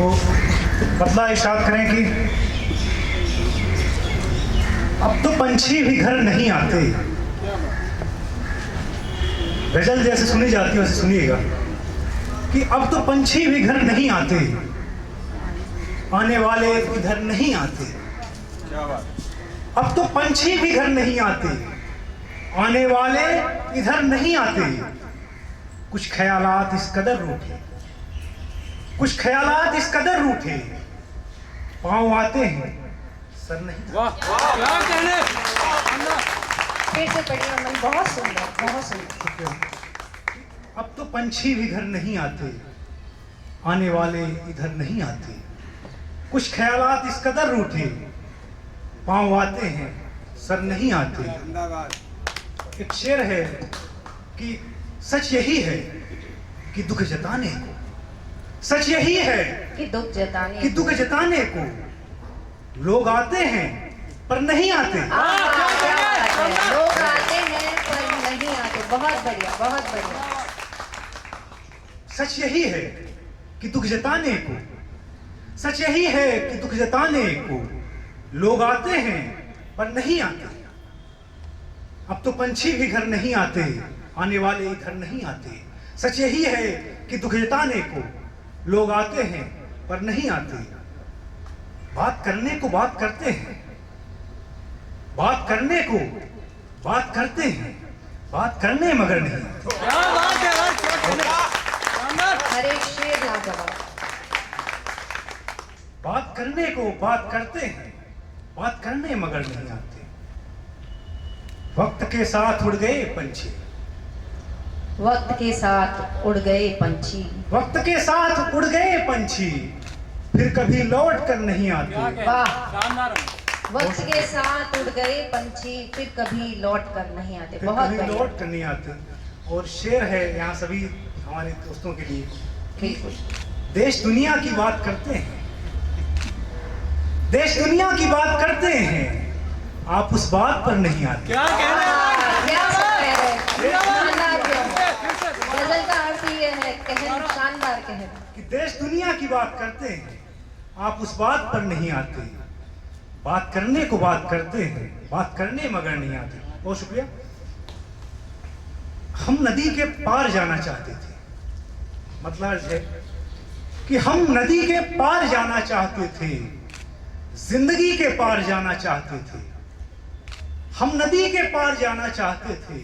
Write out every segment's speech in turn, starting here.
तो बदला इरशाद करें कि अब तो पंछी भी घर नहीं आते। गजल जैसे सुनी जाती है वैसे सुनिएगा कि अब तो पंछी भी घर नहीं आते, आने वाले इधर नहीं आते। अब तो पंछी भी घर नहीं आते, आने वाले इधर नहीं आते। कुछ ख्यालात इस कदर रूठे, कुछ ख्यालात इस कदर रूठे, पाँव आते हैं सर नहीं। वाह क्या कहने। फिर से पढ़िए अमन, बहुत सुंदर, बहुत सुंदर। अब तो पंछी भी घर नहीं आते, आने वाले इधर नहीं आते। कुछ ख्यालात इस कदर रूठे, पाँव आते हैं सर नहीं आते। एक शेर है कि सच यही है कि दुख जताने को, सच यही है कि दुख जताने कि दुख जताने को लोग आते हैं पर नहीं आते। लोग आते हैं पर नहीं आते। बहुत बढ़िया, बहुत बढ़िया। सच यही है कि दुख जताने को, सच यही है कि दुख जताने को लोग आते हैं पर नहीं आते। अब तो पंछी भी घर नहीं आते, आने वाले इधर नहीं आते। सच यही है कि दुख जताने को लोग आते हैं पर नहीं आते। बात करने को बात करते हैं, बात करने को बात करते हैं, बात करने मगर नहीं आते। क्या बात है। हरे शेर लाजवाब। बात करने को बात करते हैं, बात करने मगर नहीं आते। वक्त के साथ उड़ गए पंछी, वक्त के साथ उड़ गए पंछी, वक्त के साथ उड़ गए पंछी, फिर कभी लौट कर नहीं आते। वाह। शानदार। वक्त के साथ उड़ गए पंछी, फिर कभी लौट कर नहीं आते। फिर बहुत कभी बढ़िया। लौट कर नहीं आते। और शेर है यहाँ सभी हमारे दोस्तों के लिए कि बिल्कुल। देश दुनिया की बात करते हैं, देश दुनिया की बात करते हैं, आप उस बात पर नहीं आते। क्या कहने। क्या बात कह रहे हैं। शानदार कहना। गजल का अर्थ ये है, कहना, शानदार कहना। कि देश दुनिया की बात करते हैं, आप उस बात पर नहीं आते। बात करने को बात करते हैं, बात करने मगर नहीं आते। बहुत शुक्रिया। हम नदी के पार जाना चाहते थे, मतलब है कि हम नदी के पार जाना चाहते थे, जिंदगी के पार जाना चाहते थे। हम नदी के पार जाना चाहते थे,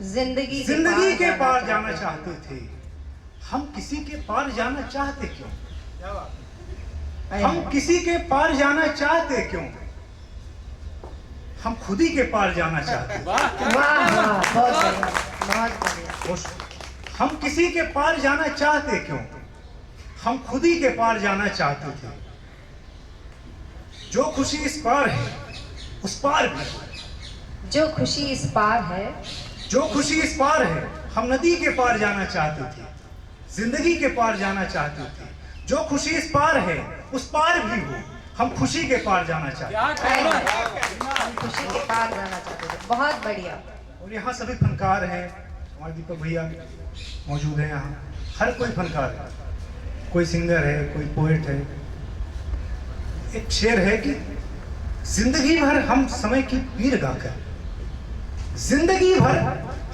जिंदगी के पार जाना चाहते थे। हम किसी के पार जाना चाहते क्यों? हम किसी के पार जाना चाहते क्यों? हम खुद ही के पार जाना चाहते। वाह क्या। वाह वाह, बहुत बढ़िया, बहुत बढ़िया। हम किसी के पार जाना चाहते क्यों? हम खुद ही के पार जाना चाहते थे। जो खुशी इस पार है उस पार भी, जो खुशी इस पार है, जो खुशी इस पार है, हम नदी के पार जाना चाहते थे, जिंदगी के पार जाना चाहते थे। जो खुशी इस पार है उस पार भी हो, हम खुशी के पार जाना चाहते क्या कहने। हम खुशी के पार जाना चाहते थे। बहुत बढ़िया। और यहाँ सभी फनकार हैं, हमारे दीपक भैया मौजूद हैं यहाँ। हर कोई फनकार है, कोई सिंगर है, कोई पोएट है। एक शेर है कि जिंदगी भर हम समय की पीर गाकर, जिंदगी भर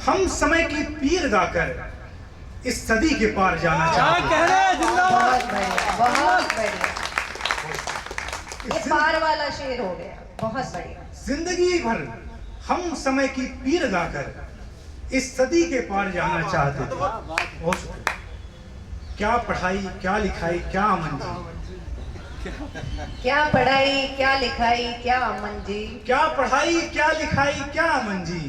हम समय की पीर गाकर इस सदी के पार जाना क्या चाहते हैं। कहने। जिंदाबाद। बहुत बढ़िया, बहुत बढ़िया। ये पार वाला शेर हो गया। बहुत बढ़िया। जिंदगी भर हम समय की पीर गाकर इस सदी के पार जाना चाहते थे। बहुत शुक्रिया। क्या पढ़ाई, क्या लिखाई, क्या अमन जी, क्या पढ़ाई, क्या लिखाई, क्या अमन जी, क्या पढ़ाई, क्या लिखाई, क्या अमन जी,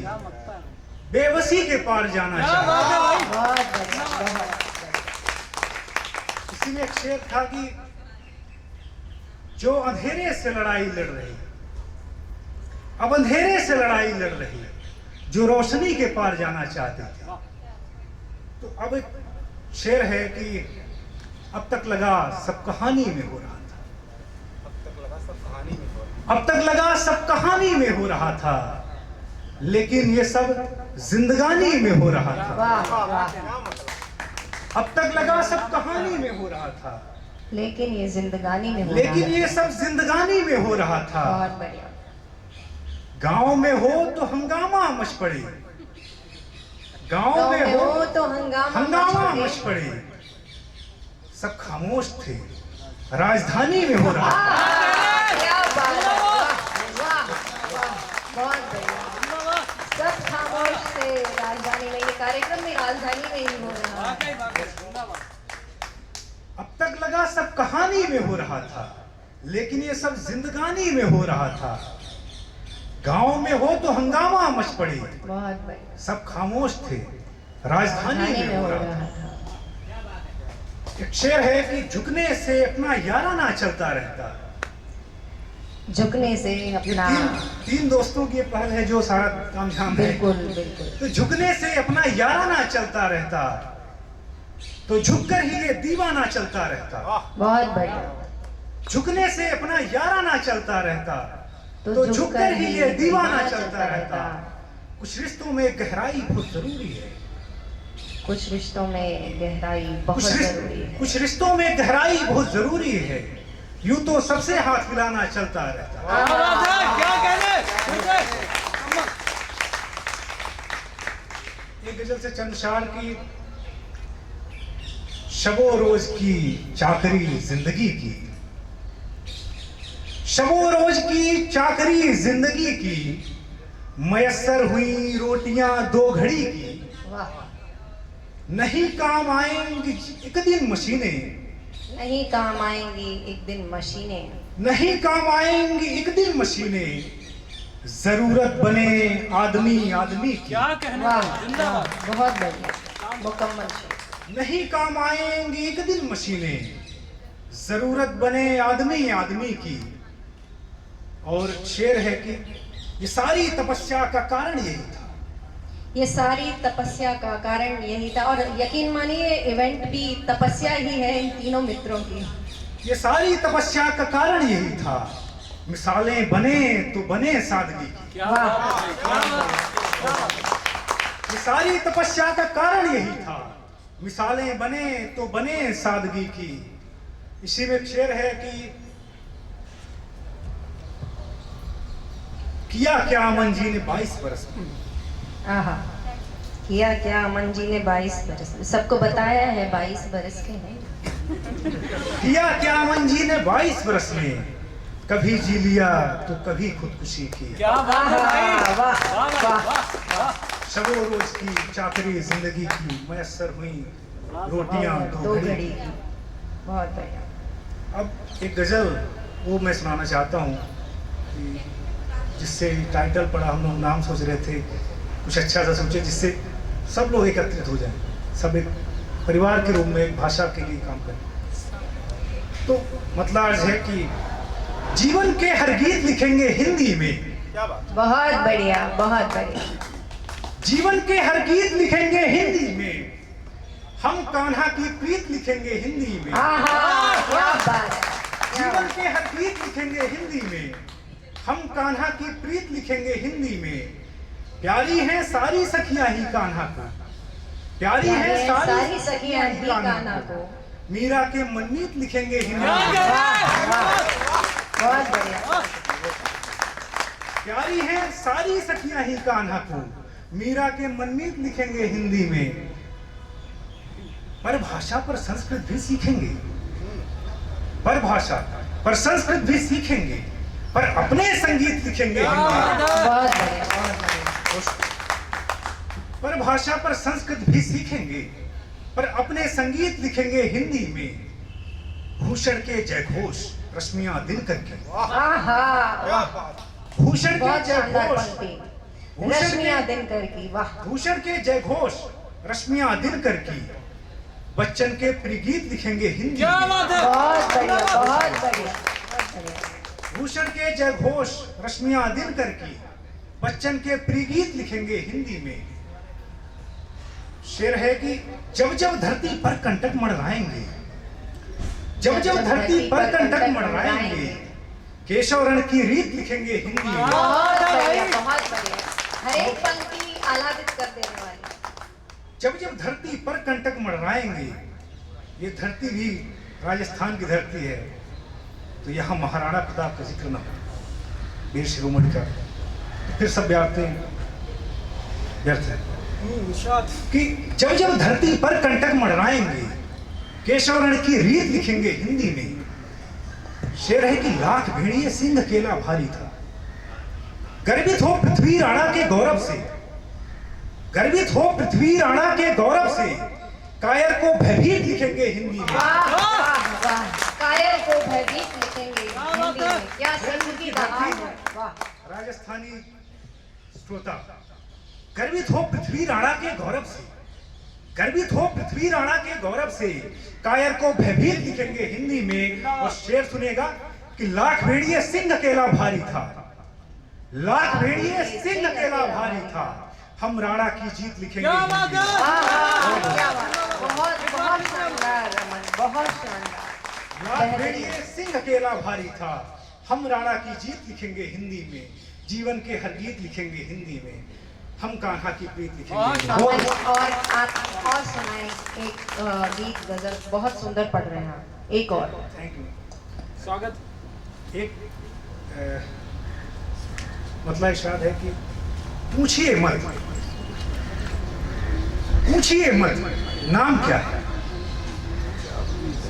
बेबसी के पार जाना क्या चाहते। बात है भाई। बहुत बढ़िया, बहुत बढ़िया। इसी में एक शेर था कि जो अंधेरे से लड़ाई लड़ रही, अब अंधेरे से लड़ाई लड़ रही, जो रोशनी के पार जाना चाहते थे। तो अब एक शेर है कि अब तक लगा सब कहानी में हो रहा था, अब तक लगा सब कहानी में हो रहा था, लेकिन ये सब जिंदगानी में हो रहा था। वाह वाह। अब तक लगा सब कहानी में हो रहा था, लेकिन ये जिंदगानी में हो लेकिन रहा ये सब जिंदगानी में हो रहा था। बहुत बढ़िया। गांव में हो तो हंगामा मच पड़े, गांव में हो तो हंगामा हंगामा मच मच पड़े। सब खामोश थे, राजधानी में हो रहा था। क्या बात है, वाह, वाह, बहुत बढ़िया। सब खामोश थे राजधानी में, ये कार्यक्रम भी राजधानी में ही हो रहा है। अब तक लगा सब कहानी में हो रहा था, लेकिन ये सब जिंदगानी में हो रहा था। गांव में हो तो हंगामा मच पड़े, बहुत बढ़िया। सब खामोश थे, राजधानी में हो रहा था। था। एक शेर है कि झुकने से अपना याराना चलता रहता। झुकने से अपना, तीन दोस्तों की पहल है जो सारा काम झाम है। बिल्कुल बिल्कुल। तो झुकने से अपना याराना चलता रहता, तो झुककर ही ये दीवाना चलता रहता। बहुत बढ़िया। झुकने से अपना याराना चलता रहता, तो झुककर ही ये दीवाना चलता रहता। कुछ रिश्तों में गहराई बहुत जरूरी है, कुछ रिश्तों में गहराई बहुत जरूरी है। कुछ रिश्तों में गहराई बहुत जरूरी है। यूं तो सबसे हाथ मिलाना चलता रहता। क्या कहने? एक गजल से चंद शार की, शबो रोज की चाकरी जिंदगी की, शबो रोज की चाकरी जिंदगी की, मयस्सर हुई रोटियां 2 घड़ी की। वाह। नहीं काम आएंगी एक दिन मशीनें, नहीं काम आएंगी एक दिन मशीनें, नहीं काम आएंगी एक दिन मशीनें, जरूरत बने आदमी आदमी की। क्या कहने? वाह, जिंदाबाद। बहुत बढ़िया, मुकम्मल शेर। नहीं काम आएंगी एक दिन मशीनें, जरूरत बने आदमी आदमी की। और शेर है कि ये सारी तपस्या का कारण यही था। ये सारी तपस्या का कारण यही था, और यकीन मानिए इवेंट भी तपस्या ही है इन तीनों मित्रों की। ये सारी तपस्या का कारण यही था। मिसालें बने तो बने सादगी की। क्या वाह, बात है, क्या बात है। ये सारी तपस्या का कारण यही था। मिसालें बने तो बने सादगी की। इसी में एक शेर है कि किया क्या अमन जी ने 22 बरस में, आहा, किया क्या अमन जी ने 22 बरस में। सबको बताया है 22 बरस के हैं। किया क्या अमन जी ने 22 बरस में, कभी जी लिया तो कभी खुदकुशी की। क्या बात है भाई। वाह, वाह, वाह, वाह। शबो रोज की चाकरी जिंदगी की, मयस्सर हुई रोटियां 2 घड़ी घड़ी। की। बहुत बढ़िया। अब एक गजल वो मैं सुनाना चाहता हूँ कि जिससे टाइटल पड़ा, हम लोग नाम सोच रहे थे कुछ अच्छा सा सोचे जिससे सब लोग एकत्रित हो जाएं, सब एक परिवार के रूप में एक भाषा के लिए काम करें। तो मतलब अर्ज है कि जीवन के हर गीत लिखेंगे हिंदी में। बहुत बढ़िया, बहुत बढ़िया। जीवन के हर गीत लिखेंगे हिंदी में, हम कान्हा की प्रीत लिखेंगे हिंदी में। आहा, क्या बात है, क्या जीवन बात के हर गीत लिखेंगे हिंदी में, हम कान्हा की प्रीत लिखेंगे हिंदी में। प्यारी हैं सारी सखियां ही कान्हा को, प्यारी हैं सारी सखियां ही कान्हा को। मीरा के मनमीत लिखेंगे हिंदी क्या में। कहने? वाह, बहुत बढ़िया। प्यारी हैं सारी सखियां ही कान्हा को, मीरा के मनमीत लिखेंगे हिंदी में। पर भाषा पर संस्कृत भी सीखेंगे, पर भाषा पर संस्कृत भी सीखेंगे, पर अपने संगीत लिखेंगे हिंदी में। बहुत बढ़िया, बहुत बढ़िया। पर भाषा पर संस्कृत भी सीखेंगे, पर अपने संगीत लिखेंगे हिंदी में। भूषण के जयघोष रश्मियां दिनकर की, आहा, भूषण के बहुत शानदार जयघोष, पंक्ति। रश्मियां दिनकर की, वाह। भूषण के जयघोष रश्मियां दिनकर की, बच्चन के प्रिगीत लिखेंगे हिंदी क्या में। बात है। बहुत बढ़िया, बहुत बढ़िया, बहुत बढ़िया। भूषण के जयघोष रश्मियां दिनकर की, बच्चन के प्रिगीत लिखेंगे हिंदी में। शेर है कि जब जब धरती पर कंटक मंडराएंगे, जब जब धरती पर कंटक मंडराएंगे, केशव रण की रीत लिखेंगे हिंदी में। बहुत बढ़िया, बहुत बढ़िया। हर एक पंक्ति आह्लादित कर देने वाली। जब जब धरती पर कंटक मंडराएंगे, ये धरती भी राजस्थान की धरती है तो यहाँ महाराणा प्रताप का जिक्र न हो, वीर शिरोमणि का, तो फिर सब व्यर्थ है कि जब जब धरती पर कंटक मंडराएंगे, केशव रण की रीत लिखेंगे हिंदी में। शेर है कि लाख भेड़िए सिंह अकेला भारी था, गर्वित हो पृथ्वी राणा के गौरव से, गर्वित हो पृथ्वी राणा के गौरव से, कायर को भयभीत लिखेंगे हिंदी में। वाह वाह वाह, कायर को भयभीत लिखेंगे हिंदी में, क्या सिंह की दहाड़ है। वाह, राजस्थानी श्रोता, गर्वित हो पृथ्वी राणा के गौरव से, गर्वित हो पृथ्वी राणा के गौरव से, कायर को भयभीत लिखेंगे हिंदी में। और शेर सुनेगा कि लाख भेड़िए सिंह अकेला भारी था, लाख भेड़िए सिंह अकेला भारी था, हम राणा की जीत लिखेंगे क्या हिंदी बात में। है? क्या बात, बहुत बहुत शानदार रमन, बहुत शानदार। लाख भेड़िए सिंह अकेला भारी था, हम राणा की जीत लिखेंगे हिंदी में, जीवन के हर गीत लिखेंगे हिंदी में, हम कान्हा की प्रीत लिखेंगे। और आप और सुनाएं एक गीत गजल, बहुत सुंदर पढ़ रहे हैं आप, एक और। Thank you. स्वागत। एक मतलब इरशाद है कि पूछिए मत, पूछिए मत नाम क्या है,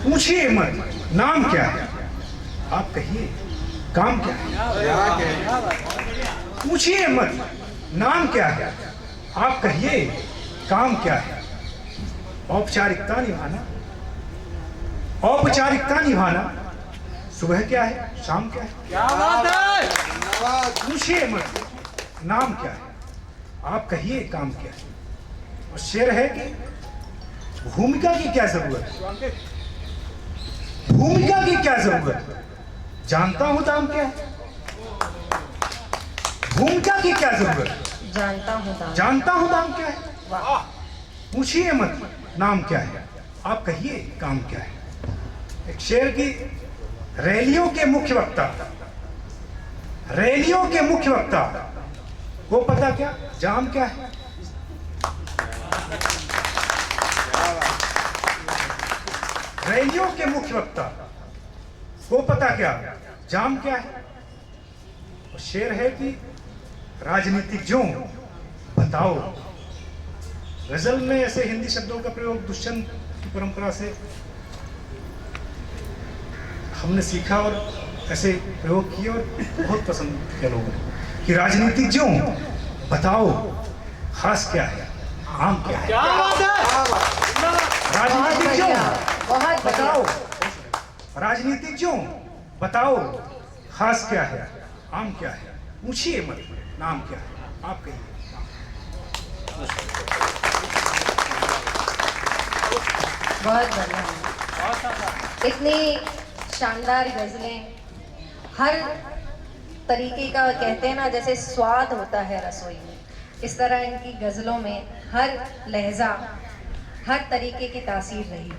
पूछिए मत नाम क्या है, आप कहिए काम क्या है। पूछिए मत नाम क्या है, आप कहिए काम क्या है। औपचारिकता निभाना, औपचारिकता निभाना, सुबह क्या है शाम क्या है। क्या बात है? पूछिए मत नाम क्या है, आप कहिए काम क्या है। और शेर है कि भूमिका की क्या जरूरत है, भूमिका की क्या जरूरत है, जानता हूं दाम क्या है। भूमिका की क्या जरूरत है, जानता हूँ दाम। जानता हूं दाम क्या है। वाह, पूछिए मत नाम क्या है, आप कहिए काम क्या है। एक शेर की रैलियों के मुख्य वक्ता, रैलियों के मुख्य वक्ता वो पता क्या जाम क्या है। रैलियों के मुख्य वक्ता वो पता क्या जाम क्या है। और शेर है कि राजनीतिज्ञों बताओ। गजल में ऐसे हिंदी शब्दों का प्रयोग दुष्यंत की परंपरा से हमने सीखा और ऐसे प्रयोग किए और बहुत पसंद किया लोगों ने कि राजनीतिज्ञों बताओ खास क्या है आम क्या है। क्या बात है? बहुत राजनीतिज्ञों बढ़िया, बहुत बताओ, बढ़िया। राजनीतिज्ञों बताओ खास क्या है आम क्या है। पूछिए मत नाम क्या है, आप कहिए। बहुत बढ़िया, इतनी शानदार गजलें, हर तरीके का कहते हैं ना, जैसे स्वाद होता है रसोई में, इस तरह इनकी गजलों में हर लहजा, हर तरीके की तासीर रही।